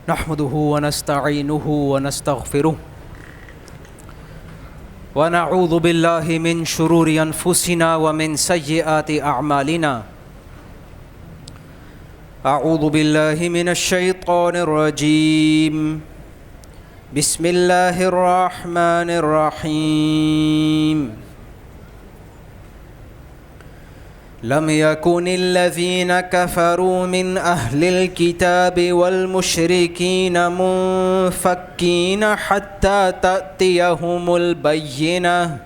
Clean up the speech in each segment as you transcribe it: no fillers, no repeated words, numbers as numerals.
نحمده ونستعينه ونستغفره ونعوذ بالله من شرور أنفسنا ومن سيئات أعمالنا. أعوذ بالله من الشيطان الرجيم. بسم الله الرحمن الرحيم. لم يكن الذين كفروا من أهل الكتاب والمشركين منفكين حتى تأتيهم البينة.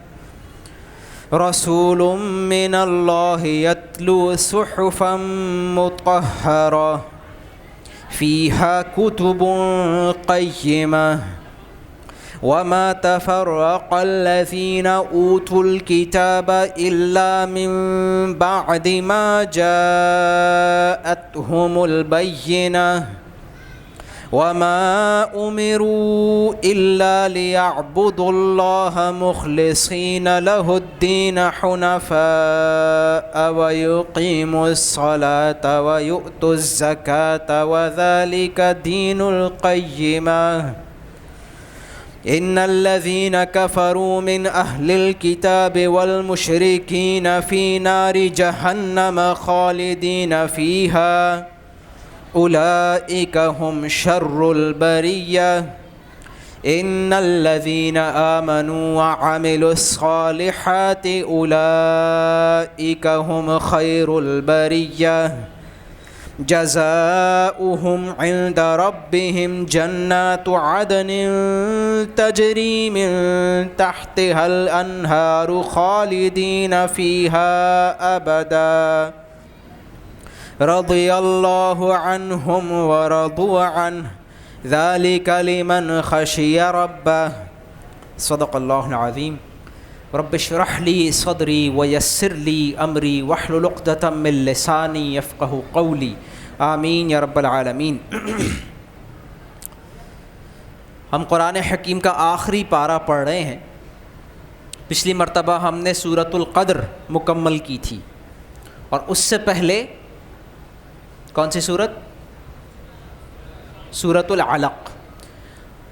رسول من الله يتلو صحفا مطهرة فيها كتب قيمة وما تفرق الذين أوتوا الكتاب إلا من بعد ما جاءتهم البينة وما أمروا إلا ليعبدوا الله مخلصين له الدين حنفاء ويقيموا الصلاة ويؤتوا الزكاة وذلك دين القيمة. إن الذين كفروا من أهل الكتاب والمشركين في نار جهنم خالدين فيها أولئك هم شر البرية. إن الذين آمنوا وعملوا الصالحات أولئك هم خير البرية. جزاؤهم عند ربهم جنات عدن تجري من تحتها الأنهار خالدين فيها أبدا رضي الله عنهم ورضوا عنه ذلك لمن خشي ربه. صدق الله العظيم. رب اشرح لي صدري ويسر لي أمري واحلل عقدة من لساني يفقهوا قولي. آمین یا رب العالمین. ہم قرآن حکیم کا آخری پارہ پڑھ رہے ہیں. پچھلی مرتبہ ہم نے سورۃ القدر مکمل کی تھی اور اس سے پہلے کون سی سورت؟ سورۃ العلق.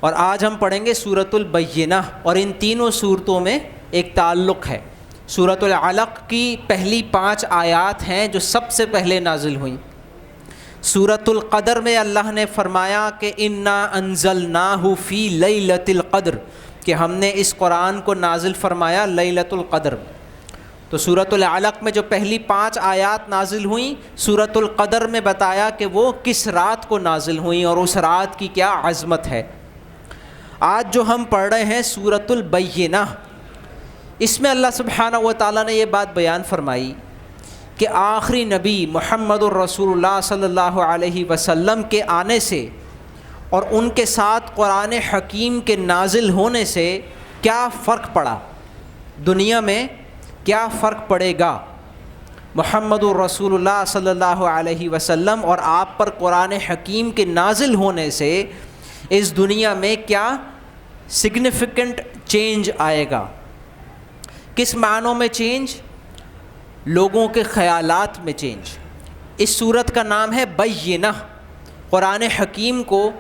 اور آج ہم پڑھیں گے سورۃ البینہ. اور ان تینوں صورتوں میں ایک تعلق ہے. سورۃ العلق کی پہلی 5 آیات ہیں جو سب سے پہلے نازل ہوئیں. سورۃ القدر میں اللہ نے فرمایا کہ انا انزلناہ فی لیلۃ القدر، کہ ہم نے اس قرآن کو نازل فرمایا لیلۃ القدر. تو سورۃ العلق میں جو پہلی 5 آیات نازل ہوئیں، سورۃ القدر میں بتایا کہ وہ کس رات کو نازل ہوئیں اور اس رات کی کیا عظمت ہے. آج جو ہم پڑھ رہے ہیں سورۃ البینہ، اس میں اللہ سبحانہ و تعالیٰ نے یہ بات بیان فرمائی کہ آخری نبی محمد الرسول اللہ صلی اللہ علیہ وسلم کے آنے سے اور ان کے ساتھ قرآن حکیم کے نازل ہونے سے کیا فرق پڑا، دنیا میں کیا فرق پڑے گا. محمد الرسول اللہ صلی اللہ علیہ وسلم اور آپ پر قرآن حکیم کے نازل ہونے سے اس دنیا میں کیا سگنیفیکنٹ چینج آئے گا. کس معنوں میں چینج؟ لوگوں کے خیالات میں چینج. اس صورت کا نام ہے بینہ. قرآن حکیم کو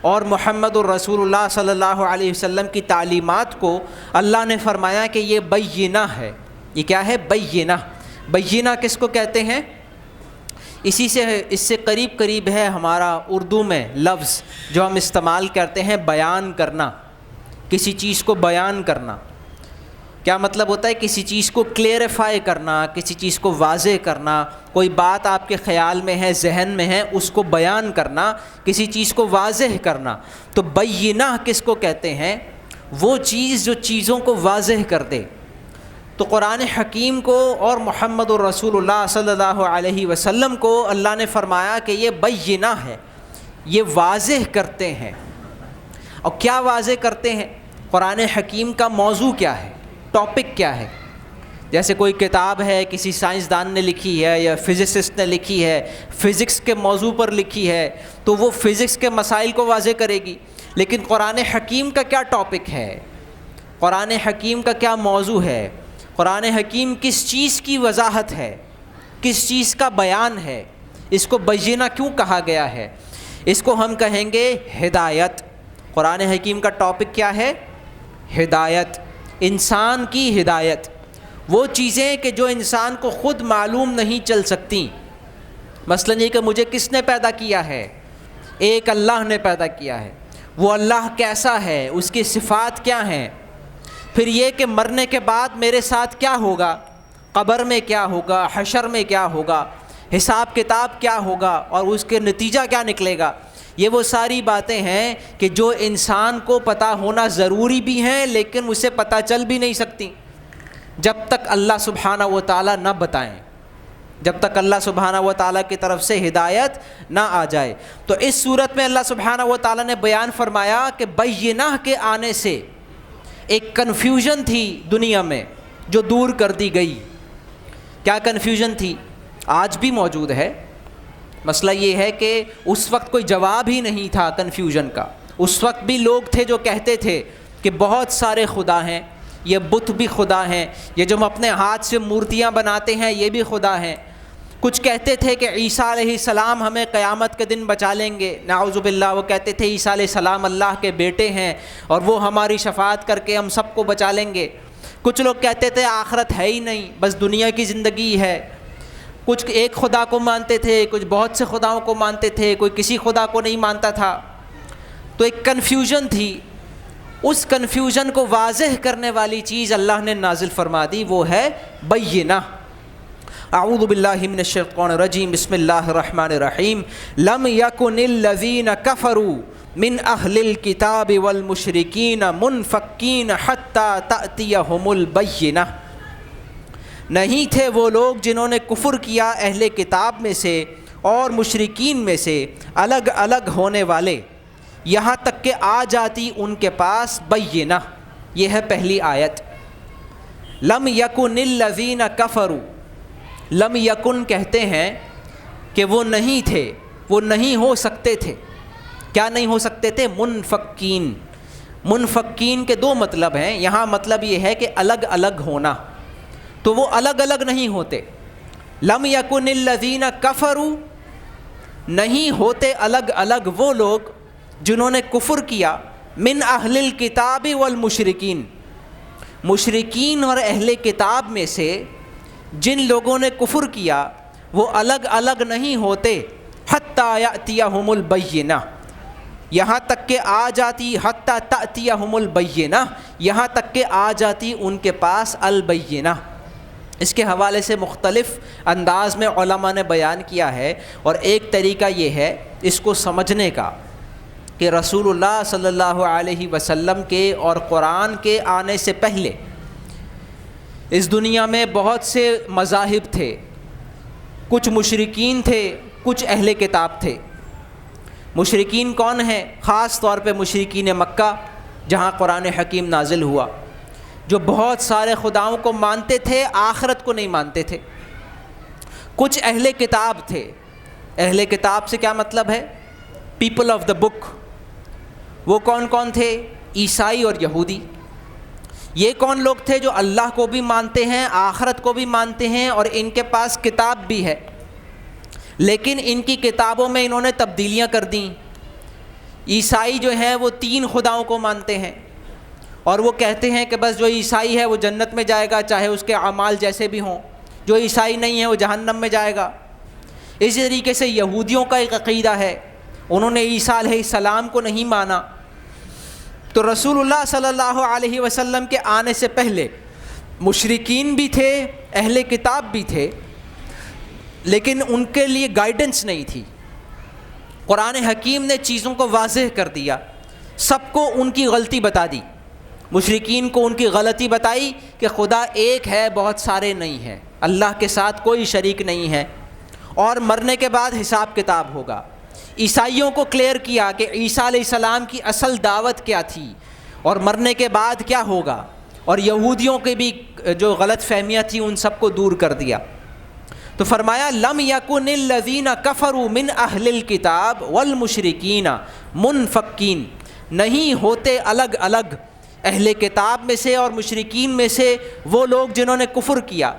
اور محمد الرسول اللہ صلی اللہ علیہ وسلم کی تعلیمات کو اللہ نے فرمایا کہ یہ بینہ ہے. یہ کیا ہے؟ بینہ. بینہ کس کو کہتے ہیں؟ اس سے قریب ہے ہمارا اردو میں لفظ جو ہم استعمال کرتے ہیں، بیان کرنا. کسی چیز کو بیان کرنا کیا مطلب ہوتا ہے؟ کسی چیز کو کلیئرفائی کرنا، کسی چیز کو واضح کرنا. کوئی بات آپ کے خیال میں ہے، ذہن میں ہے، اس کو بیان کرنا، کسی چیز کو واضح کرنا. تو بینہ کس کو کہتے ہیں؟ وہ چیز جو چیزوں کو واضح کر دے. تو قرآن حکیم کو اور محمد الرسول اللہ صلی اللہ علیہ وسلم کو اللہ نے فرمایا کہ یہ بینہ ہے، یہ واضح کرتے ہیں. اور کیا واضح کرتے ہیں؟ قرآن حکیم کا موضوع کیا ہے، ٹاپک کیا ہے. جیسے کوئی کتاب ہے کسی سائنسدان نے لکھی ہے یا فزسسٹ نے لکھی ہے، فزکس کے موضوع پر لکھی ہے، تو وہ فزکس کے مسائل کو واضح کرے گی. لیکن قرآن حکیم کا کیا ٹاپک ہے، قرآن حکیم کا کیا موضوع ہے، قرآن حکیم کس چیز کی وضاحت ہے، کس چیز کا بیان ہے، اس کو بینہ کیوں کہا گیا ہے؟ اس کو ہم کہیں گے ہدایت۔ قرآن حکیم کا ٹاپک کیا ہے؟ ہدایت، انسان کی ہدایت، وہ چیزیں کہ جو انسان کو خود معلوم نہیں چل سکتی۔ مثلا یہ کہ مجھے کس نے پیدا کیا ہے؟ ایک اللہ نے پیدا کیا ہے۔ وہ اللہ کیسا ہے؟ اس کی صفات کیا ہیں؟ پھر یہ کہ مرنے کے بعد میرے ساتھ کیا ہوگا، قبر میں کیا ہوگا، حشر میں کیا ہوگا، حساب کتاب کیا ہوگا اور اس کے نتیجہ کیا نکلے گا۔ یہ وہ ساری باتیں ہیں کہ جو انسان کو پتہ ہونا ضروری بھی ہیں لیکن اسے پتہ چل بھی نہیں سکتی جب تک اللہ سبحانہ و تعالیٰ نہ بتائیں، جب تک اللہ سبحانہ و تعالیٰ کی طرف سے ہدایت نہ آ جائے۔ تو اس صورت میں اللہ سبحانہ و تعالیٰ نے بیان فرمایا کہ بینہ کے آنے سے ایک کنفیوژن تھی دنیا میں جو دور کر دی گئی۔ کیا کنفیوژن تھی؟ آج بھی موجود ہے۔ مسئلہ یہ ہے کہ اس وقت کوئی جواب ہی نہیں تھا کنفیوژن کا۔ اس وقت بھی لوگ تھے جو کہتے تھے کہ بہت سارے خدا ہیں، یہ بت بھی خدا ہیں، یہ جو ہم اپنے ہاتھ سے مورتیاں بناتے ہیں یہ بھی خدا ہیں۔ کچھ کہتے تھے کہ عیسیٰ علیہ السلام ہمیں قیامت کے دن بچا لیں گے، نعوذ باللہ۔ وہ کہتے تھے عیسیٰ علیہ السلام اللہ کے بیٹے ہیں اور وہ ہماری شفاعت کر کے ہم سب کو بچا لیں گے۔ کچھ لوگ کہتے تھے آخرت ہے ہی نہیں، بس دنیا کی زندگی ہے۔ کچھ ایک خدا کو مانتے تھے، کچھ بہت سے خداؤں کو مانتے تھے، کوئی کسی خدا کو نہیں مانتا تھا۔ تو ایک کنفیوژن تھی۔ اس کنفیوژن کو واضح کرنے والی چیز اللہ نے نازل فرما دی، وہ ہے بینہ۔ اعوذ باللہ من الشیطان الرجیم، بسم اللہ الرحمن الرحیم۔ لم یکن الذین کفروا من اہل الکتاب والمشرکین منفکین حتی تأتیہم البینہ۔ نہیں تھے وہ لوگ جنہوں نے کفر کیا اہل کتاب میں سے اور مشرکین میں سے الگ الگ ہونے والے، یہاں تک کہ آ جاتی ان کے پاس بینہ۔ یہ ہے پہلی آیت۔ لم یکن الذین کفروا، لم یکن کہتے ہیں کہ وہ نہیں تھے، وہ نہیں ہو سکتے تھے۔ کیا نہیں ہو سکتے تھے؟ منفکین۔ منفکین کے دو مطلب ہیں یہاں۔ مطلب یہ ہے کہ الگ الگ ہونا، تو وہ الگ الگ نہیں ہوتے۔ لم یکن الذین کفروا، نہیں ہوتے الگ الگ وہ لوگ جنہوں نے کفر کیا، من اہل الکتاب والمشرکین، مشرکین اور اہل کتاب میں سے جن لوگوں نے کفر کیا وہ الگ الگ نہیں ہوتے، حتی یأتیہم البینہ، یہاں تک کہ آ جاتی، حتی تأتیہم البینہ، یہاں تک کہ آ جاتی ان کے پاس البینہ۔ اس کے حوالے سے مختلف انداز میں علماء نے بیان کیا ہے، اور ایک طریقہ یہ ہے اس کو سمجھنے کا کہ رسول اللہ صلی اللہ علیہ وسلم کے اور قرآن کے آنے سے پہلے اس دنیا میں بہت سے مذاہب تھے، کچھ مشرکین تھے، کچھ اہل کتاب تھے۔ مشرکین کون ہیں؟ خاص طور پہ مشرکین مکہ جہاں قرآن حکیم نازل ہوا، جو بہت سارے خداؤں کو مانتے تھے، آخرت کو نہیں مانتے تھے۔ کچھ اہل کتاب تھے۔ اہل کتاب سے کیا مطلب ہے؟ پیپل آف دا بک۔ وہ کون کون تھے؟ عیسائی اور یہودی۔ یہ کون لوگ تھے؟ جو اللہ کو بھی مانتے ہیں، آخرت کو بھی مانتے ہیں، اور ان کے پاس کتاب بھی ہے، لیکن ان کی کتابوں میں انہوں نے تبدیلیاں کر دیں۔ عیسائی جو ہیں وہ 3 خداؤں کو مانتے ہیں، اور وہ کہتے ہیں کہ بس جو عیسائی ہے وہ جنت میں جائے گا چاہے اس کے اعمال جیسے بھی ہوں، جو عیسائی نہیں ہے وہ جہنم میں جائے گا۔ اسی طریقے سے یہودیوں کا ایک عقیدہ ہے، انہوں نے عیسیٰ علیہ السلام کو نہیں مانا۔ تو رسول اللہ صلی اللہ علیہ وسلم کے آنے سے پہلے مشرکین بھی تھے، اہل کتاب بھی تھے، لیکن ان کے لیے گائیڈنس نہیں تھی۔ قرآن حکیم نے چیزوں کو واضح کر دیا، سب کو ان کی غلطی بتا دی۔ مشرکین کو ان کی غلطی بتائی کہ خدا ایک ہے، بہت سارے نہیں ہیں، اللہ کے ساتھ کوئی شریک نہیں ہے، اور مرنے کے بعد حساب کتاب ہوگا۔ عیسائیوں کو کلیئر کیا کہ عیسیٰ علیہ السلام کی اصل دعوت کیا تھی اور مرنے کے بعد کیا ہوگا، اور یہودیوں کے بھی جو غلط فہمیاں تھیں ان سب کو دور کر دیا۔ تو فرمایا لم یکن الذین کفروا من اہل الکتاب والمشرکین منفکین، نہیں ہوتے الگ الگ اہل کتاب میں سے اور مشرکین میں سے وہ لوگ جنہوں نے کفر کیا،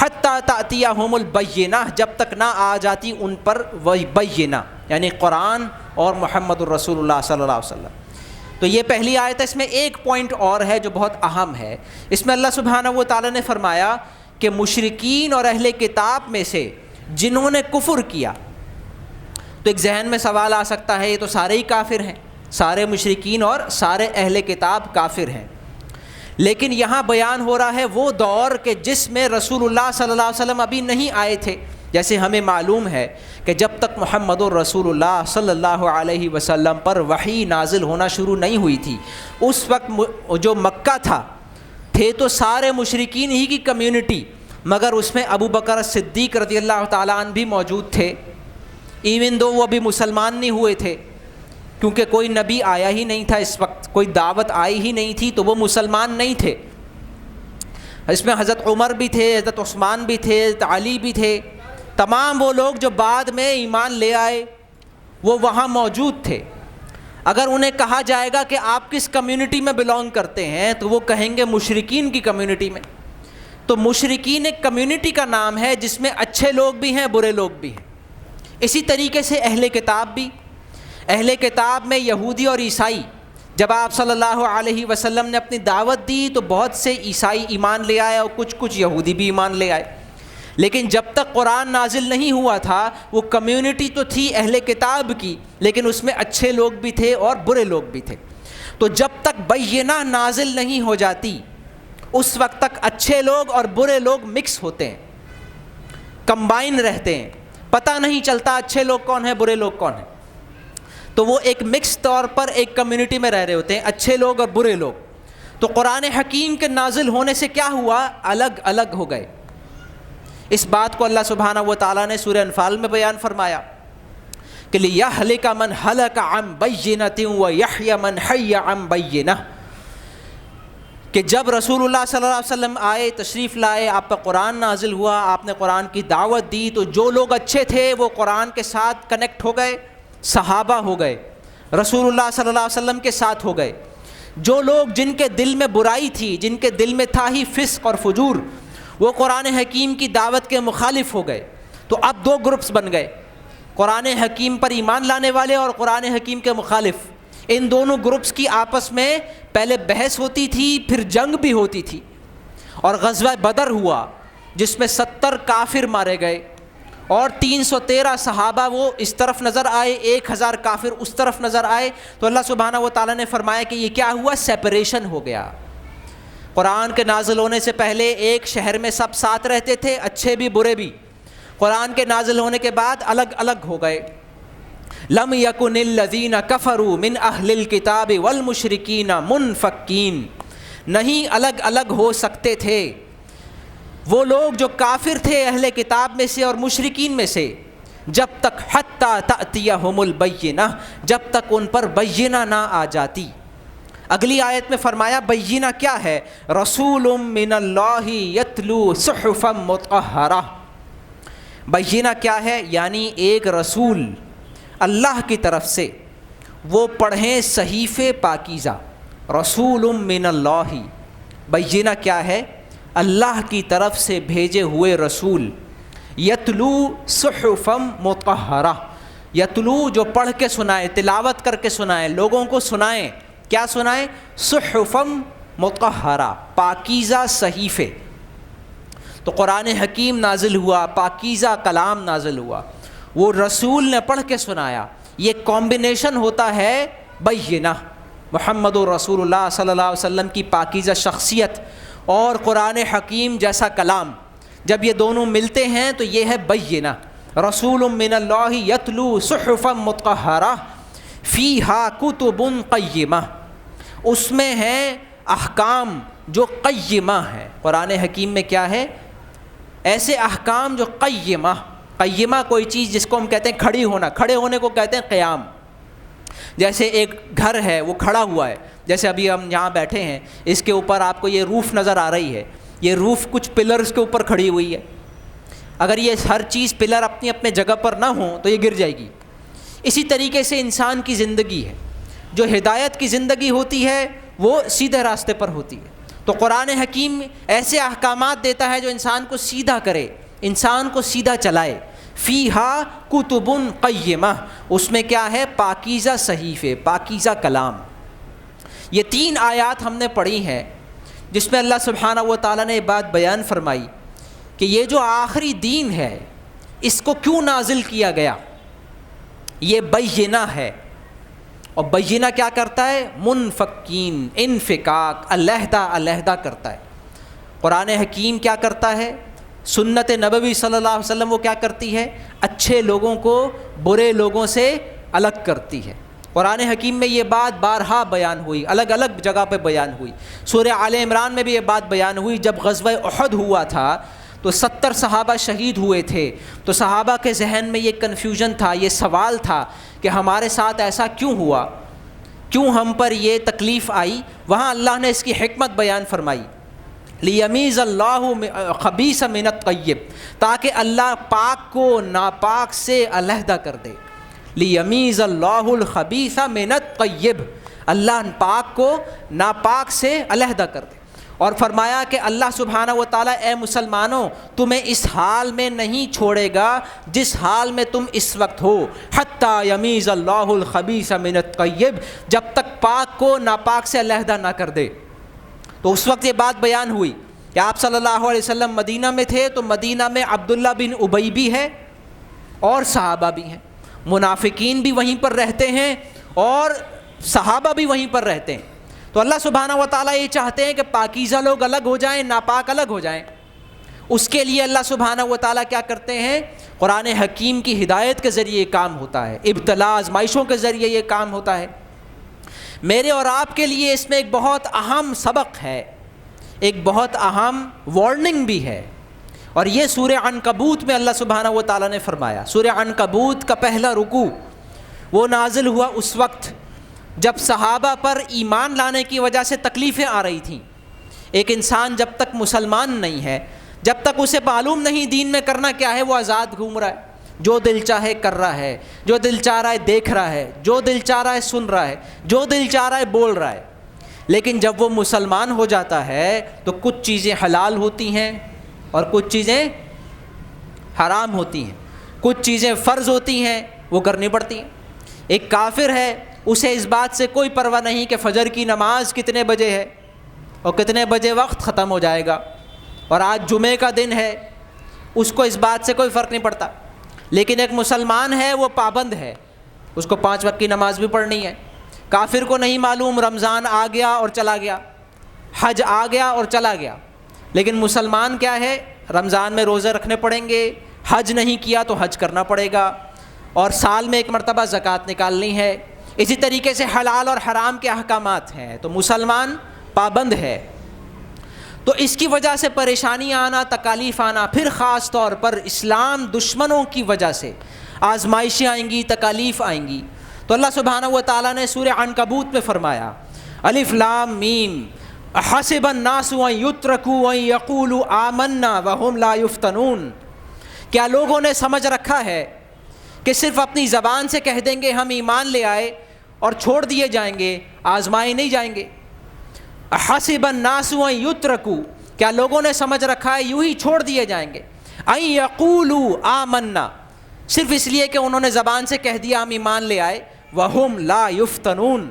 حتی تأتیہم البینہ، جب تک نہ آ جاتی ان پر وہی بینہ، یعنی قرآن اور محمد الرسول اللہ صلی اللہ علیہ وسلم۔ تو یہ پہلی آیت ہے۔ اس میں ایک پوائنٹ اور ہے جو بہت اہم ہے۔ اس میں اللہ سبحانہ و تعالیٰ نے فرمایا کہ مشرکین اور اہل کتاب میں سے جنہوں نے کفر کیا، تو ایک ذہن میں سوال آ سکتا ہے یہ تو سارے ہی کافر ہیں، سارے مشرکین اور سارے اہل کتاب کافر ہیں، لیکن یہاں بیان ہو رہا ہے وہ دور کہ جس میں رسول اللہ صلی اللہ علیہ وسلم ابھی نہیں آئے تھے۔ جیسے ہمیں معلوم ہے کہ جب تک محمد الرسول اللہ صلی اللہ علیہ وسلم پر وحی نازل ہونا شروع نہیں ہوئی تھی، اس وقت جو مکہ تھے تو سارے مشرکین ہی کی کمیونٹی، مگر اس میں ابو بکر صدیق رضی اللہ تعالیٰ عنہ بھی موجود تھے، ایون دو وہ ابھی مسلمان نہیں ہوئے تھے، کیونکہ کوئی نبی آیا ہی نہیں تھا اس وقت، کوئی دعوت آئی ہی نہیں تھی، تو وہ مسلمان نہیں تھے۔ اس میں حضرت عمر بھی تھے، حضرت عثمان بھی تھے، حضرت علی بھی تھے، تمام وہ لوگ جو بعد میں ایمان لے آئے وہ وہاں موجود تھے۔ اگر انہیں کہا جائے گا کہ آپ کس کمیونٹی میں بلونگ کرتے ہیں تو وہ کہیں گے مشرکین کی کمیونٹی میں۔ تو مشرکین ایک کمیونٹی کا نام ہے جس میں اچھے لوگ بھی ہیں، برے لوگ بھی ہیں۔ اسی طریقے سے اہل کتاب بھی، اہل کتاب میں یہودی اور عیسائی، جب آپ صلی اللہ علیہ وسلم نے اپنی دعوت دی تو بہت سے عیسائی ایمان لے آئے اور کچھ یہودی بھی ایمان لے آئے، لیکن جب تک قرآن نازل نہیں ہوا تھا وہ کمیونٹی تو تھی اہل کتاب کی، لیکن اس میں اچھے لوگ بھی تھے اور برے لوگ بھی تھے۔ تو جب تک بینہ نازل نہیں ہو جاتی اس وقت تک اچھے لوگ اور برے لوگ مکس ہوتے ہیں، کمبائن رہتے ہیں، پتہ نہیں چلتا اچھے لوگ کون ہیں برے لوگ کون ہیں۔ تو وہ ایک مکس طور پر ایک کمیونٹی میں رہ رہے ہوتے ہیں، اچھے لوگ اور برے لوگ۔ تو قرآن حکیم کے نازل ہونے سے کیا ہوا؟ الگ الگ ہو گئے۔ اس بات کو اللہ سبحانہ و تعالیٰ نے سورہ انفال میں بیان فرمایا کہ لِيَهْلِكَ مَنْ هَلَكَ عَنْ بَيِّنَةٍ وَيَحْيَ مَنْ حَيَّ عَنْ بَيِّنَةٍ، کہ جب رسول اللہ صلی اللہ علیہ وسلم آئے، تشریف لائے، آپ پر قرآن نازل ہوا، آپ نے قرآن کی دعوت دی، تو جو لوگ اچھے تھے وہ قرآن کے ساتھ کنیکٹ ہو گئے، صحابہ ہو گئے، رسول اللہ صلی اللہ علیہ وسلم کے ساتھ ہو گئے۔ جو لوگ جن کے دل میں برائی تھی، جن کے دل میں تھا ہی فسق اور فجور، وہ قرآن حکیم کی دعوت کے مخالف ہو گئے۔ تو اب دو گروپس بن گئے، قرآن حکیم پر ایمان لانے والے اور قرآن حکیم کے مخالف۔ ان دونوں گروپس کی آپس میں پہلے بحث ہوتی تھی، پھر جنگ بھی ہوتی تھی، اور غزوہ بدر ہوا جس میں 70 کافر مارے گئے اور 313 صحابہ وہ اس طرف نظر آئے، 1000 کافر اس طرف نظر آئے۔ تو اللہ سبحانہ و تعالیٰ نے فرمایا کہ یہ کیا ہوا؟ سیپریشن ہو گیا۔ قرآن کے نازل ہونے سے پہلے ایک شہر میں سب ساتھ رہتے تھے، اچھے بھی برے بھی، قرآن کے نازل ہونے کے بعد الگ الگ ہو گئے۔ لم یکن الذین کفروا من اہل الکتاب والمشرکین منفکین، نہیں الگ الگ ہو سکتے تھے وہ لوگ جو کافر تھے اہل کتاب میں سے اور مشرکین میں سے، جب تک حتی تأتیہم البینہ، جب تک ان پر بینہ نہ آ جاتی۔ اگلی آیت میں فرمایا بینہ کیا ہے؟ رسول من اللہ یتلو صحفا مطہرہ۔ بینہ کیا ہے؟ یعنی ایک رسول اللہ کی طرف سے، وہ پڑھیں صحیفے پاکیزہ، رسول من اللہ۔ بینہ کیا ہے؟ اللہ کی طرف سے بھیجے ہوئے رسول، یتلو صحفا مطہرہ، یتلو جو پڑھ کے سنائے، تلاوت کر کے سنائے، لوگوں کو سنائیں۔ کیا سنائیں؟ صحفا مطہرہ، پاکیزہ صحیفے۔ تو قرآن حکیم نازل ہوا، پاکیزہ کلام نازل ہوا، وہ رسول نے پڑھ کے سنایا۔ یہ کمبینیشن ہوتا ہے بینہ، محمد رسول اللہ صلی اللہ علیہ وسلم کی پاکیزہ شخصیت اور قرآن حکیم جیسا کلام، جب یہ دونوں ملتے ہیں تو یہ ہے بینہ۔ رسول من اللہ یتلو صحفا مطہرہ فیہا کتب قیمہ، اس میں ہیں احکام جو قیمہ ہیں۔ قرآن حکیم میں کیا ہے؟ ایسے احکام جو قیمہ، قیمہ کوئی چیز جس کو ہم کہتے ہیں کھڑی ہونا، کھڑے ہونے کو کہتے ہیں قیام۔ جیسے ایک گھر ہے وہ کھڑا ہوا ہے، جیسے ابھی ہم یہاں بیٹھے ہیں، اس کے اوپر آپ کو یہ روف نظر آ رہی ہے، یہ روف کچھ پلرز کے اوپر کھڑی ہوئی ہے۔ اگر یہ ہر چیز پلر اپنی اپنے جگہ پر نہ ہوں تو یہ گر جائے گی۔ اسی طریقے سے انسان کی زندگی ہے، جو ہدایت کی زندگی ہوتی ہے وہ سیدھے راستے پر ہوتی ہے، تو قرآن حکیم ایسے احکامات دیتا ہے جو انسان کو سیدھا کرے، انسان کو سیدھا چلائے. فیہا کتب قیمہ، اس میں کیا ہے؟ پاکیزہ صحیفے، پاکیزہ کلام. یہ 3 آیات ہم نے پڑھی ہیں جس میں اللہ سبحانہ و تعالیٰ نے یہ بات بیان فرمائی کہ یہ جو آخری دین ہے اس کو کیوں نازل کیا گیا. یہ بینہ ہے، اور بینہ کیا کرتا ہے؟ منفکین، انفکاک، علیحدہ علیحدہ کرتا ہے. قرآن حکیم کیا کرتا ہے؟ سنت نبوی صلی اللہ علیہ وسلم وہ کیا کرتی ہے؟ اچھے لوگوں کو برے لوگوں سے الگ کرتی ہے. قرآن حکیم میں یہ بات بارہا بیان ہوئی، الگ الگ جگہ پہ بیان ہوئی. سورہ آل عمران میں بھی یہ بات بیان ہوئی. جب غزوہ احد ہوا تھا تو 70 صحابہ شہید ہوئے تھے، تو صحابہ کے ذہن میں یہ کنفیوژن تھا، یہ سوال تھا کہ ہمارے ساتھ ایسا کیوں ہوا، کیوں ہم پر یہ تکلیف آئی. وہاں اللہ نے اس کی حکمت بیان فرمائی، لیمیز اللہ خبیث من الطیب، تاکہ اللہ پاک کو ناپاک سے علیحدہ کر دے. لیمیز اللہ الخبیث من الطیب، اللہ پاک کو ناپاک سے علیحدہ کر دے. اور فرمایا کہ اللہ سبحانہ و تعالیٰ اے مسلمانوں تمہیں اس حال میں نہیں چھوڑے گا جس حال میں تم اس وقت ہو، حتیٰ یمیز اللہ الخبیث من الطیب، جب تک پاک کو ناپاک سے علیحدہ نہ کر دے. تو اس وقت یہ بات بیان ہوئی کہ آپ صلی اللہ علیہ وسلم مدینہ میں تھے، تو مدینہ میں عبداللہ بن ابی بھی ہے اور صحابہ بھی ہیں، منافقین بھی وہیں پر رہتے ہیں اور صحابہ بھی وہیں پر رہتے ہیں. تو اللہ سبحانہ و تعالیٰ یہ چاہتے ہیں کہ پاکیزہ لوگ الگ ہو جائیں، ناپاک الگ ہو جائیں. اس کے لیے اللہ سبحانہ و تعالیٰ کیا کرتے ہیں؟ قرآن حکیم کی ہدایت کے ذریعے یہ کام ہوتا ہے، ابتلاء آزمائشوں کے ذریعے یہ کام ہوتا ہے. میرے اور آپ کے لیے اس میں ایک بہت اہم سبق ہے، ایک بہت اہم وارننگ بھی ہے، اور یہ سورہ عنکبوت میں اللہ سبحانہ و تعالیٰ نے فرمایا. سورہ عنکبوت کا پہلا رکوع وہ نازل ہوا اس وقت جب صحابہ پر ایمان لانے کی وجہ سے تکلیفیں آ رہی تھیں. ایک انسان جب تک مسلمان نہیں ہے، جب تک اسے معلوم نہیں دین میں کرنا کیا ہے، وہ آزاد گھوم رہا ہے، جو دل چاہے کر رہا ہے، جو دل چاہ رہا ہے دیکھ رہا ہے، جو دل چاہ رہا ہے سن رہا ہے، جو دل چاہ رہا ہے بول رہا ہے. لیکن جب وہ مسلمان ہو جاتا ہے تو کچھ چیزیں حلال ہوتی ہیں اور کچھ چیزیں حرام ہوتی ہیں، کچھ چیزیں فرض ہوتی ہیں وہ کرنی پڑتی ہیں. ایک کافر ہے، اسے اس بات سے کوئی پرواہ نہیں کہ فجر کی نماز کتنے بجے ہے اور کتنے بجے وقت ختم ہو جائے گا، اور آج جمعے کا دن ہے، اس کو اس بات سے کوئی فرق نہیں پڑتا. لیکن ایک مسلمان ہے، وہ پابند ہے، اس کو 5 وقت کی نماز بھی پڑھنی ہے. کافر کو نہیں معلوم رمضان آ گیا اور چلا گیا، حج آ گیا اور چلا گیا. لیکن مسلمان کیا ہے؟ رمضان میں روزے رکھنے پڑیں گے، حج نہیں کیا تو حج کرنا پڑے گا، اور سال میں 1 مرتبہ زکوٰۃ نکالنی ہے. اسی طریقے سے حلال اور حرام کے احکامات ہیں، تو مسلمان پابند ہے. تو اس کی وجہ سے پریشانی آنا، تکالیف آنا، پھر خاص طور پر اسلام دشمنوں کی وجہ سے آزمائشیں آئیں گی، تکالیف آئیں گی. تو اللہ سبحانہ و تعالیٰ نے سورہ عنکبوت میں فرمایا، الف لام میم حسب الناس ان یترکوا ان یقولوا آمنا وهم لا یفتنون. کیا لوگوں نے سمجھ رکھا ہے کہ صرف اپنی زبان سے کہہ دیں گے ہم ایمان لے آئے اور چھوڑ دیے جائیں گے، آزمائے نہیں جائیں گے؟ حسب الناس ان یترکوا، کیا لوگوں نے سمجھ رکھا ہے یوں ہی چھوڑ دیے جائیں گے؟ ان یقولوا آمنا، صرف اس لیے کہ انہوں نے زبان سے کہہ دیا ہم ایمان لے آئے، وہم لا یفتنون،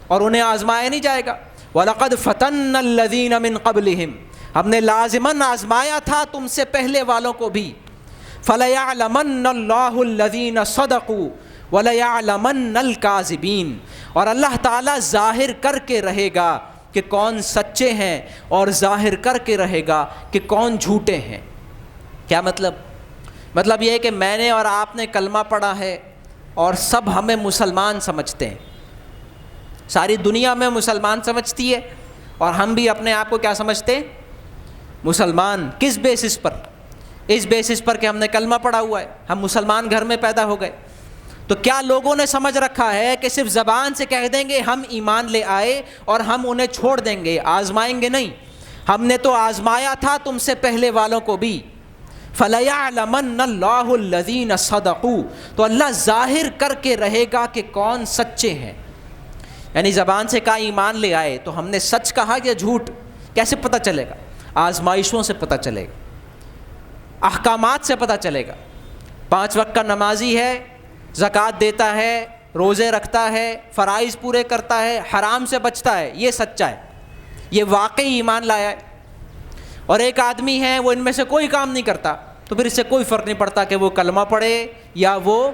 اور انہیں آزمایا نہیں جائے گا. وَلَقَدْ فَتَنَّ الَّذِينَ مِن قَبْلِهِمْ، ہم نے لازماً آزمایا تھا تم سے پہلے والوں کو بھی. فَلَيَعْلَمَنَّ اللَّهُ الَّذِينَ صَدَقُوا وَلَيَعْلَمَنَّ الْكَاذِبِينَ، اور اللہ تعالیٰ ظاہر کر کے رہے گا کہ کون سچے ہیں اور ظاہر کر کے رہے گا کہ کون جھوٹے ہیں. کیا مطلب یہ ہے کہ میں نے اور آپ نے کلمہ پڑھا ہے اور سب ہمیں مسلمان سمجھتے ہیں، ساری دنیا میں مسلمان سمجھتی ہے، اور ہم بھی اپنے آپ کو کیا سمجھتے ہیں؟ مسلمان. کس بیسس پر؟ اس بیسس پر کہ ہم نے کلمہ پڑھا ہوا ہے، ہم مسلمان گھر میں پیدا ہو گئے. تو کیا لوگوں نے سمجھ رکھا ہے کہ صرف زبان سے کہہ دیں گے ہم ایمان لے آئے اور ہم انہیں چھوڑ دیں گے، آزمائیں گے نہیں؟ ہم نے تو آزمایا تھا تم سے پہلے والوں کو بھی. فَلَيَعْلَمَنَّ اللَّهُ الَّذِينَ صَدَقُوا، تو اللہ ظاہر کر کے رہے گا کہ کون سچے ہیں. یعنی زبان سے کہا ایمان لے آئے تو ہم نے سچ کہا یا جھوٹ؟ کیسے پتہ چلے گا؟ آزمائشوں سے پتہ چلے گا، احکامات سے پتہ چلے گا۔ 5 وقت کا نمازی ہے، زکوٰۃ دیتا ہے، روزے رکھتا ہے، فرائض پورے کرتا ہے، حرام سے بچتا ہے، یہ سچا ہے، یہ واقعی ایمان لایا ہے۔ اور ایک آدمی ہے وہ ان میں سے کوئی کام نہیں کرتا، تو پھر اس سے کوئی فرق نہیں پڑتا کہ وہ کلمہ پڑھے یا وہ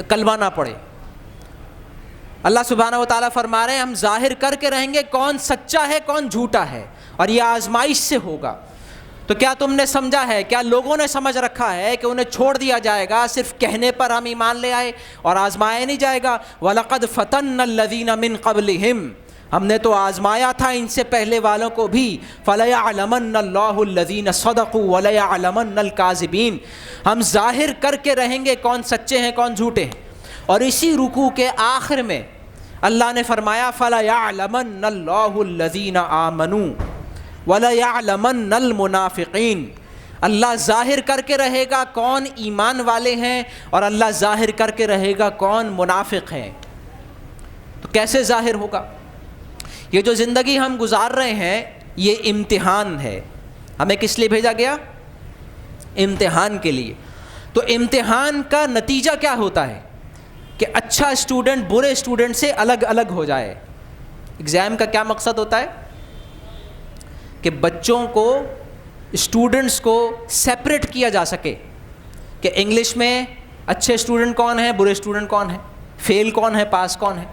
کلمہ نہ پڑھے۔ اللہ سبحانہ و تعالیٰ فرما رہے ہیں ہم ظاہر کر کے رہیں گے کون سچا ہے کون جھوٹا ہے، اور یہ آزمائش سے ہوگا۔ تو کیا تم نے سمجھا ہے، کیا لوگوں نے سمجھ رکھا ہے کہ انہیں چھوڑ دیا جائے گا، صرف کہنے پر ہم ایمان لے آئے اور آزمایا نہیں جائے گا؟ وَلَقَدْ فَتَنَّا الَّذِينَ مِن قَبْلِهِمْ، ہم نے تو آزمایا تھا ان سے پہلے والوں کو بھی۔ فَلَيَعْلَمَنَّ اللَّهُ الَّذِينَ صَدَقُوا وَلَيَعْلَمَنَّ الْكَاذِبِينَ، ہم ظاہر کر کے رہیں گے کون سچے ہیں کون جھوٹے ہیں۔ اور اسی رکوع کے آخر میں اللہ نے فرمایا فَلَيَعْلَمَنَّ اللَّهُ الَّذِينَ آمَنُوا وَلَيَعْلَمَنَّ الْمُنَافِقِينَ، اللہ ظاہر کر کے رہے گا کون ایمان والے ہیں، اور اللہ ظاہر کر کے رہے گا کون منافق ہیں۔ تو کیسے ظاہر ہوگا؟ یہ جو زندگی ہم گزار رہے ہیں یہ امتحان ہے۔ ہمیں کس لیے بھیجا گیا؟ امتحان کے لیے۔ تو امتحان کا نتیجہ کیا ہوتا ہے کہ اچھا اسٹوڈنٹ برے اسٹوڈنٹ سے الگ الگ ہو جائے۔ ایگزام کا کیا مقصد ہوتا ہے؟ کہ بچوں کو، اسٹوڈنٹس کو سیپریٹ کیا جا سکے کہ انگلش میں اچھے اسٹوڈنٹ کون ہیں، برے اسٹوڈنٹ کون ہیں، فیل کون ہے، پاس کون ہے،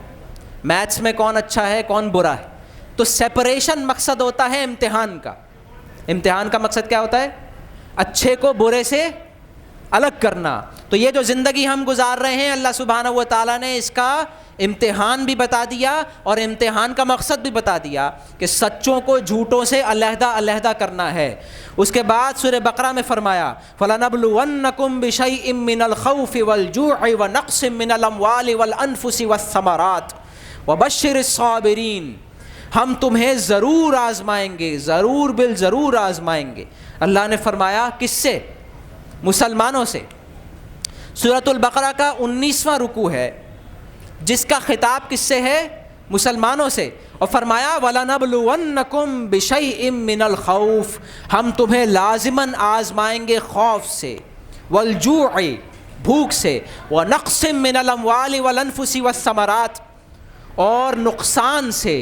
میتھس میں کون اچھا ہے کون برا ہے۔ تو سیپریشن مقصد ہوتا ہے امتحان کا۔ امتحان کا مقصد کیا ہوتا ہے؟ اچھے کو برے سے الگ کرنا۔ تو یہ جو زندگی ہم گزار رہے ہیں اللہ سبحانہ و تعالیٰ نے اس کا امتحان بھی بتا دیا اور امتحان کا مقصد بھی بتا دیا کہ سچوں کو جھوٹوں سے علیحدہ علیحدہ کرنا ہے۔ اس کے بعد سورہ بقرہ میں فرمایا فَلَنَبْلُوَنَّكُمْ بِشَيْءٍ مِّنَ الْخَوْفِ وَالْجُوعِ وَنَقْصٍ مِّنَ الْأَمْوَالِ وَالْأَنفُسِ وَالثَّمَرَاتِ وَبَشِّرِ الصَّابِرِينَ، ہم تمہیں ضرور آزمائیں گے، ضرور بالضرور آزمائیں گے۔ اللہ نے فرمایا کس سے؟ مسلمانوں سے۔ سورۃ البقرہ کا 19واں رکوع ہے جس کا خطاب کس سے ہے؟ مسلمانوں سے۔ اور فرمایا وَلَنَبْلُوَنَّكُمْ بِشَيْءٍ مِّنَ الْخَوْفِ، ہم تمہیں لازماً آزمائیں گے خوف سے، وَالْجُوعِ بھوک سے، وَنَقْصٍ مِّنَ الْأَمْوَالِ وَالْأَنفُسِ وَالثَّمَرَاتِ اور نقصان سے،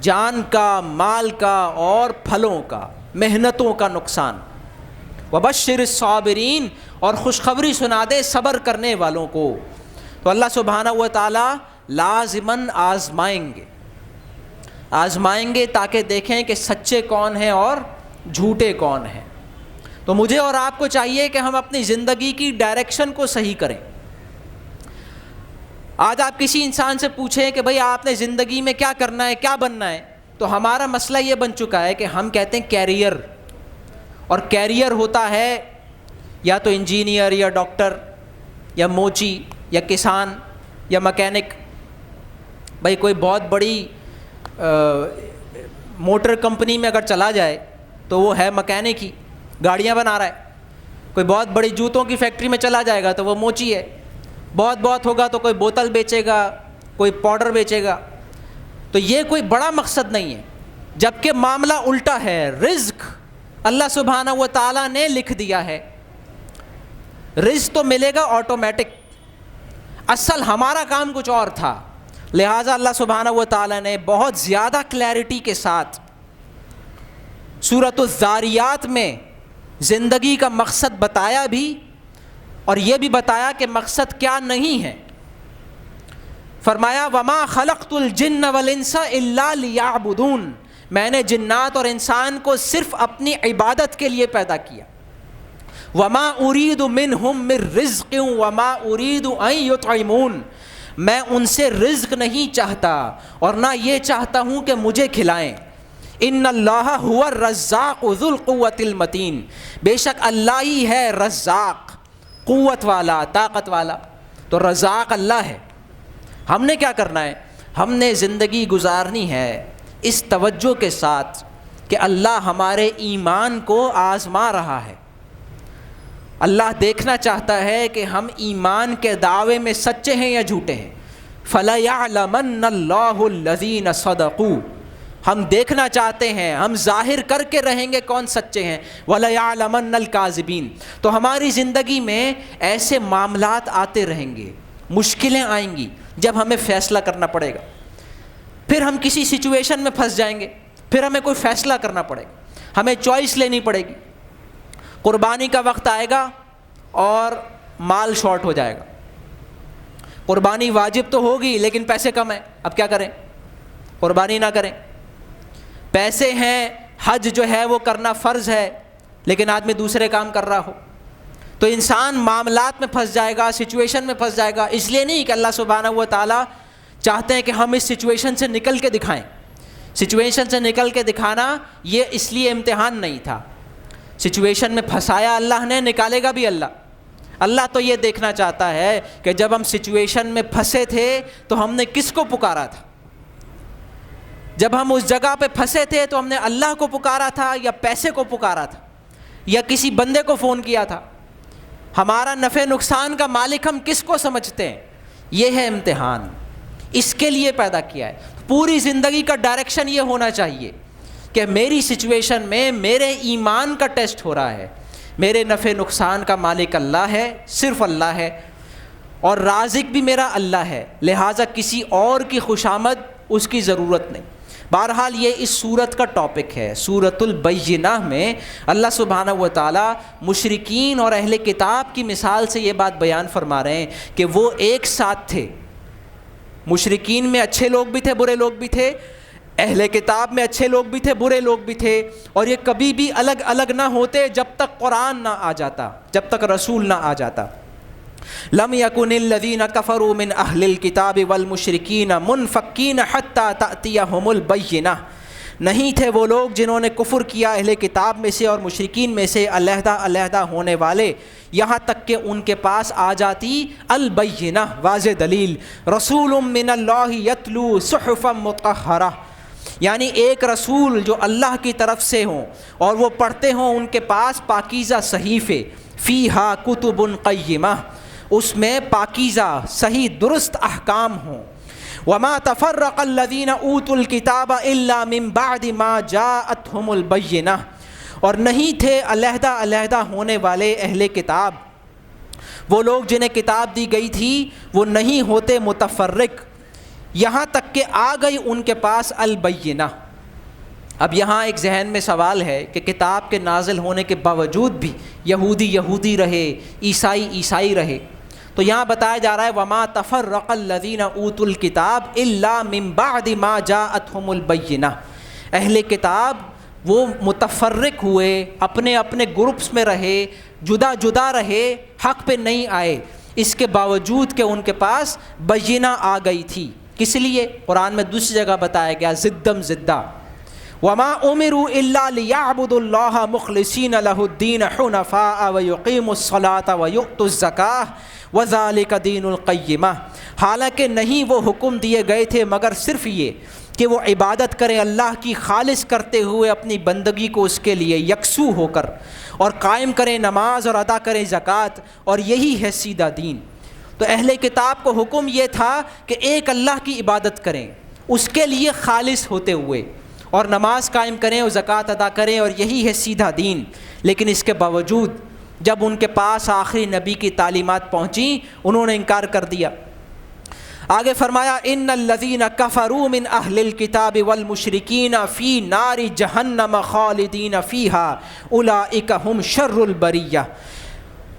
جان کا، مال کا اور پھلوں کا، محنتوں کا نقصان۔ وَبَشِّرِ الصَّابِرِينَ اور خوشخبری سنا دے صبر کرنے والوں کو۔ تو اللہ سبحانہ و تعالیٰ لازماً آزمائیں گے تاکہ دیکھیں کہ سچے کون ہیں اور جھوٹے کون ہیں۔ تو مجھے اور آپ کو چاہیے کہ ہم اپنی زندگی کی ڈائریکشن کو صحیح کریں۔ آج آپ کسی انسان سے پوچھیں کہ بھئی آپ نے زندگی میں کیا کرنا ہے، کیا بننا ہے، تو ہمارا مسئلہ یہ بن چکا ہے کہ ہم کہتے ہیں کیریئر، اور کیریئر ہوتا ہے یا تو انجینئر یا ڈاکٹر یا موچی یا کسان یا مکینک۔ بھائی کوئی بہت بڑی موٹر کمپنی میں اگر چلا جائے تو وہ ہے مکینک ہی، گاڑیاں بنا رہا ہے۔ کوئی بہت بڑی جوتوں کی فیکٹری میں چلا جائے گا تو وہ موچی ہے۔ بہت ہوگا تو کوئی بوتل بیچے گا، کوئی پاؤڈر بیچے گا۔ تو یہ کوئی بڑا مقصد نہیں ہے، جبکہ معاملہ الٹا ہے۔ رزق اللہ سبحانہ و تعالیٰ نے لکھ دیا ہے، رزق تو ملے گا آٹومیٹک، اصل ہمارا کام کچھ اور تھا۔ لہٰذا اللہ سبحانہ و تعالیٰ نے بہت زیادہ کلیئرٹی کے ساتھ سورۃ الذاریات میں زندگی کا مقصد بتایا بھی، اور یہ بھی بتایا کہ مقصد کیا نہیں ہے۔ فرمایا وَمَا خَلَقْتُ الْجِنَّ وَالْإِنسَ إِلَّا لِيَعْبُدُونَ، میں نے جنات اور انسان کو صرف اپنی عبادت کے لیے پیدا کیا۔ وَمَا أُرِيدُ مِنْهُمْ مِنْ رِزْقٍ وَمَا أُرِيدُ أَنْ يُطْعِمُونَ، میں ان سے رزق نہیں چاہتا اور نہ یہ چاہتا ہوں کہ مجھے کھلائیں۔ ان اللہ هو الرزاق ذو القوة المتین، بے شک اللہ ہی ہے رزاق، قوت والا، طاقت والا۔ تو رزاق اللہ ہے۔ ہم نے کیا کرنا ہے؟ ہم نے زندگی گزارنی ہے اس توجہ کے ساتھ کہ اللہ ہمارے ایمان کو آزما رہا ہے۔ اللہ دیکھنا چاہتا ہے کہ ہم ایمان کے دعوے میں سچے ہیں یا جھوٹے ہیں۔ فَلَيَعْلَمَنَّ اللَّهُ الَّذِينَ صَدَقُوا، ہم دیکھنا چاہتے ہیں، ہم ظاہر کر کے رہیں گے کون سچے ہیں. وَلَيَعْلَمَنَّ الْكَاذِبِينَ. تو ہماری زندگی میں ایسے معاملات آتے رہیں گے، مشکلیں آئیں گی جب ہمیں فیصلہ کرنا پڑے گا. پھر ہم کسی سچویشن میں پھنس جائیں گے، پھر ہمیں کوئی فیصلہ کرنا پڑے گا، ہمیں چوائس لینی پڑے گی. قربانی کا وقت آئے گا اور مال شارٹ ہو جائے گا. قربانی واجب تو ہوگی لیکن پیسے کم ہیں، اب کیا کریں؟ قربانی نہ کریں. پیسے ہیں، حج جو ہے وہ کرنا فرض ہے، لیکن آدمی دوسرے کام کر رہا ہو تو انسان معاملات میں پھنس جائے گا، سچویشن میں پھنس جائے گا. اس لیے نہیں کہ اللہ سبحانہ و تعالیٰ چاہتے ہیں کہ ہم اس سچویشن سے نکل کے دکھائیں. سچویشن سے نکل کے دکھانا یہ اس لیے امتحان نہیں تھا. سچویشن میں پھنسایا اللہ نے، نکالے گا بھی اللہ. اللہ تو یہ دیکھنا چاہتا ہے کہ جب ہم سچویشن میں پھنسے تھے تو ہم نے کس کو پکارا تھا. جب ہم اس جگہ پہ پھنسے تھے تو ہم نے اللہ کو پکارا تھا یا پیسے کو پکارا تھا یا کسی بندے کو فون کیا تھا. ہمارا نفع نقصان کا مالک ہم کس کو سمجھتے ہیں؟ یہ ہے امتحان، اس کے لیے پیدا کیا ہے. پوری زندگی کا ڈائریکشن یہ ہونا چاہیے کہ میری سچویشن میں میرے ایمان کا ٹیسٹ ہو رہا ہے. میرے نفع نقصان کا مالک اللہ ہے، صرف اللہ ہے، اور رازق بھی میرا اللہ ہے، لہٰذا کسی اور کی خوشامد اس کی ضرورت نہیں. بہرحال یہ اس سورت کا ٹاپک ہے. سورۃ البینہ میں اللہ سبحانہ و تعالیٰ مشرکین اور اہل کتاب کی مثال سے یہ بات بیان فرما رہے ہیں کہ وہ ایک ساتھ تھے. مشرکین میں اچھے لوگ بھی تھے، برے لوگ بھی تھے. اہل کتاب میں اچھے لوگ بھی تھے، برے لوگ بھی تھے. اور یہ کبھی بھی الگ الگ نہ ہوتے جب تک قرآن نہ آ جاتا، جب تک رسول نہ آ جاتا. لم يكن الذين كفروا من اهل الكتاب والمشركين منفكين حتى تأتيهم البينة. نہیں تھے وہ لوگ جنہوں نے کفر کیا اہل کتاب میں سے اور مشرکین میں سے علیحدہ علیحدہ ہونے والے، یہاں تک کہ ان کے پاس آ جاتی البینہ، واضح دلیل. رسول من اللہ یتلو صحفا مطہرہ، یعنی ایک رسول جو اللہ کی طرف سے ہوں اور وہ پڑھتے ہوں ان کے پاس پاکیزہ صحیفے، فیہا کتب قیمہ، اس میں پاکیزہ صحیح درست احکام ہوں. وما تفرق الذین اوتوا الکتاب الا من بعد ما جاءتهم البینہ، اور نہیں تھے علیحدہ علیحدہ ہونے والے اہل کتاب، وہ لوگ جنہیں کتاب دی گئی تھی وہ نہیں ہوتے متفرق یہاں تک کہ آ گئی ان کے پاس البینہ. اب یہاں ایک ذہن میں سوال ہے کہ کتاب کے نازل ہونے کے باوجود بھی یہودی یہودی رہے، عیسائی عیسائی رہے. تو یہاں بتایا جا رہا ہے وما تفرق الذین اوتوا الکتاب الا من بعد ما جاءتهم البینہ. اہل کتاب وہ متفرق ہوئے، اپنے اپنے گروپس میں رہے، جدا جدا رہے، حق پہ نہیں آئے، اس کے باوجود کہ ان کے پاس بینہ آ گئی تھی. کس لیے؟ قرآن میں دوسری جگہ بتایا گیا زدم زدہ، وما امروا الا ليعبدوا الله مخلصين له الدين حنفاء ويقيموا الصلاة ويؤتوا الزكاة وذلك دین القیمہ. حالانکہ نہیں وہ حکم دیے گئے تھے مگر صرف یہ کہ وہ عبادت کریں اللہ کی خالص کرتے ہوئے اپنی بندگی کو اس کے لیے یکسو ہو کر، اور قائم کریں نماز اور ادا کریں زکوٰۃ، اور یہی ہے سیدھا دین. تو اہل کتاب کو حکم یہ تھا کہ ایک اللہ کی عبادت کریں اس کے لیے خالص ہوتے ہوئے، اور نماز قائم کریں اور زکوٰۃ ادا کریں، اور یہی ہے سیدھا دین. لیکن اس کے باوجود جب ان کے پاس آخری نبی کی تعلیمات پہنچیں انہوں نے انکار کر دیا. آگے فرمایا ان الذین کفروا من اہل الکتاب والمشرکین فی نار جہنم خالدین فیہا اولئک ہم شر البریہ.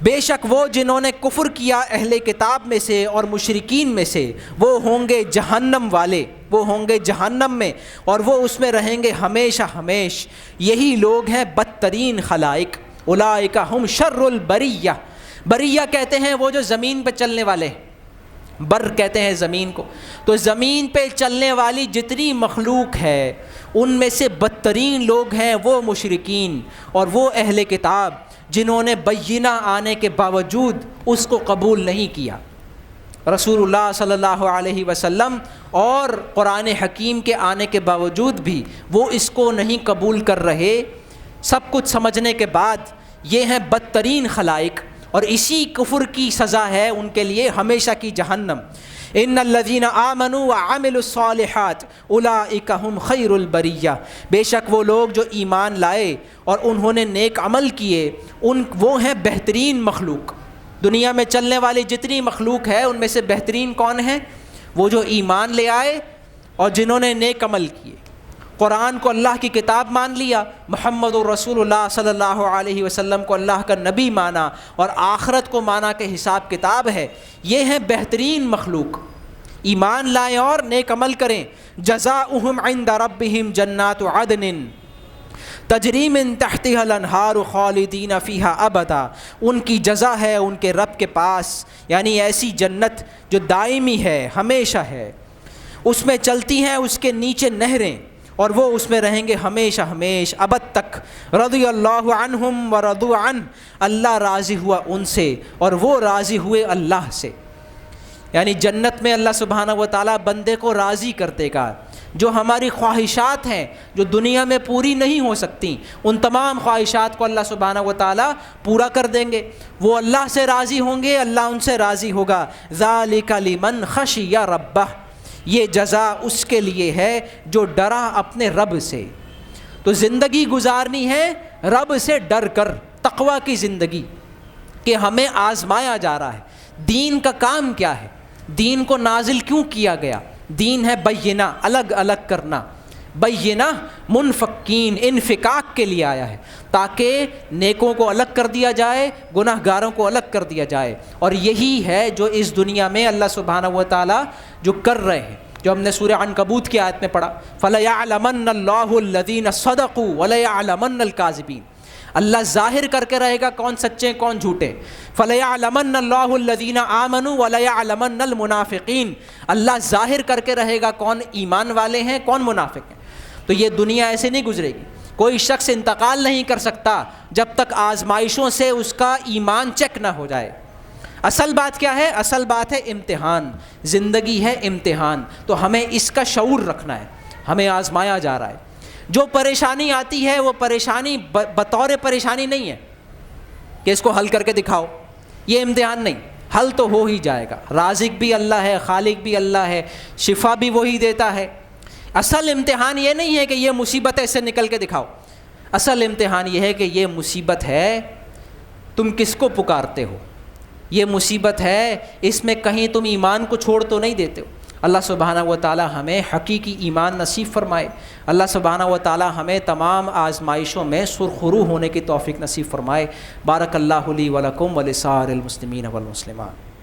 بے شک وہ جنہوں نے کفر کیا اہل کتاب میں سے اور مشرکین میں سے وہ ہوں گے جہنم والے، وہ ہوں گے جہنم میں اور وہ اس میں رہیں گے ہمیشہ ہمیش. یہی لوگ ہیں بدترین خلائق. اولئک ہم شر البریہ. بریہ کہتے ہیں وہ جو زمین پہ چلنے والے، بر کہتے ہیں زمین کو. تو زمین پہ چلنے والی جتنی مخلوق ہے ان میں سے بدترین لوگ ہیں وہ مشرکین اور وہ اہل کتاب جنہوں نے بینہ آنے کے باوجود اس کو قبول نہیں کیا. رسول اللہ صلی اللہ علیہ وسلم اور قرآن حکیم کے آنے کے باوجود بھی وہ اس کو نہیں قبول کر رہے. سب کچھ سمجھنے کے بعد یہ ہیں بدترین خلائق، اور اسی کفر کی سزا ہے ان کے لیے ہمیشہ کی جہنم. ان الذین آمنوا وعملوا الصالحات اولئک هم خیر البریہ، بے شک وہ لوگ جو ایمان لائے اور انہوں نے نیک عمل کیے وہ ہیں بہترین مخلوق۔ دنیا میں چلنے والی جتنی مخلوق ہے ان میں سے بہترین کون ہے؟ وہ جو ایمان لے آئے اور جنہوں نے نیک عمل کیے، قرآن کو اللہ کی کتاب مان لیا، محمد الرسول اللہ صلی اللہ علیہ وسلم کو اللہ کا نبی مانا اور آخرت کو مانا کہ حساب کتاب ہے، یہ ہیں بہترین مخلوق۔ ایمان لائیں اور نیک عمل کریں۔ جزاؤہم عند ربہم جنات عدن تجری من تحتها الانہار خالدین فیہا ابدا، ان کی جزا ہے ان کے رب کے پاس، یعنی ایسی جنت جو دائمی ہے، ہمیشہ ہے، اس میں چلتی ہیں اس کے نیچے نہریں اور وہ اس میں رہیں گے ہمیشہ ہمیشہ ابد تک۔ رضی اللہ عنہم ورضوا عنہ، اللہ راضی ہوا ان سے اور وہ راضی ہوئے اللہ سے۔ یعنی جنت میں اللہ سبحانہ و تعالیٰ بندے کو راضی کر دے گا۔ جو ہماری خواہشات ہیں جو دنیا میں پوری نہیں ہو سکتی، ان تمام خواہشات کو اللہ سبحانہ و تعالیٰ پورا کر دیں گے، وہ اللہ سے راضی ہوں گے، اللہ ان سے راضی ہوگا۔ ذالک لمن خشی ربہ، یہ جزا اس کے لیے ہے جو ڈرا اپنے رب سے۔ تو زندگی گزارنی ہے رب سے ڈر کر، تقوی کی زندگی، کہ ہمیں آزمایا جا رہا ہے۔ دین کا کام کیا ہے؟ دین کو نازل کیوں کیا گیا؟ دین ہے بینہ، الگ الگ کرنا، بینہ منفقین، انفکاک کے لیے آیا ہے تاکہ نیکوں کو الگ کر دیا جائے، گناہ گاروں کو الگ کر دیا جائے۔ اور یہی ہے جو اس دنیا میں اللہ سبحانہ و تعالیٰ جو کر رہے ہیں، جو ہم نے سورہ عنکبوت کی آیت میں پڑھا، فَلَيَعْلَمَنَّ اللَّهُ الَّذِينَ صَدَقُوا وَلَيَعْلَمَنَّ الْكَاذِبِينَ، اللہ ظاہر کر کے رہے گا کون سچے کون جھوٹے۔ فَلَيَعْلَمَنَّ اللَّهُ الَّذِينَ آمَنُوا وَلَيَعْلَمَنَّ الْمُنَافِقِينَ، اللہ ظاہر کر کے رہے گا کون ایمان والے ہیں کون منافق ہیں۔ تو یہ دنیا ایسے نہیں گزرے گی، کوئی شخص انتقال نہیں کر سکتا جب تک آزمائشوں سے اس کا ایمان چیک نہ ہو جائے۔ اصل بات کیا ہے؟ اصل بات ہے امتحان، زندگی ہے امتحان، تو ہمیں اس کا شعور رکھنا ہے، ہمیں آزمایا جا رہا ہے۔ جو پریشانی آتی ہے وہ پریشانی بطور پریشانی نہیں ہے کہ اس کو حل کر کے دکھاؤ، یہ امتحان نہیں، حل تو ہو ہی جائے گا۔ رازق بھی اللہ ہے، خالق بھی اللہ ہے، شفا بھی وہی دیتا ہے۔ اصل امتحان یہ نہیں ہے کہ یہ مصیبت ہے اس سے نکل کے دکھاؤ، اصل امتحان یہ ہے کہ یہ مصیبت ہے تم کس کو پکارتے ہو، یہ مصیبت ہے اس میں کہیں تم ایمان کو چھوڑ تو نہیں دیتے ہو۔ اللہ سبحانہ و تعالی ہمیں حقیقی ایمان نصیب فرمائے، اللہ سبحانہ و تعالی ہمیں تمام آزمائشوں میں سرخرو ہونے کی توفیق نصیب فرمائے۔ بارک اللہ لی ولکم ولسائر المسلمین والمسلمات۔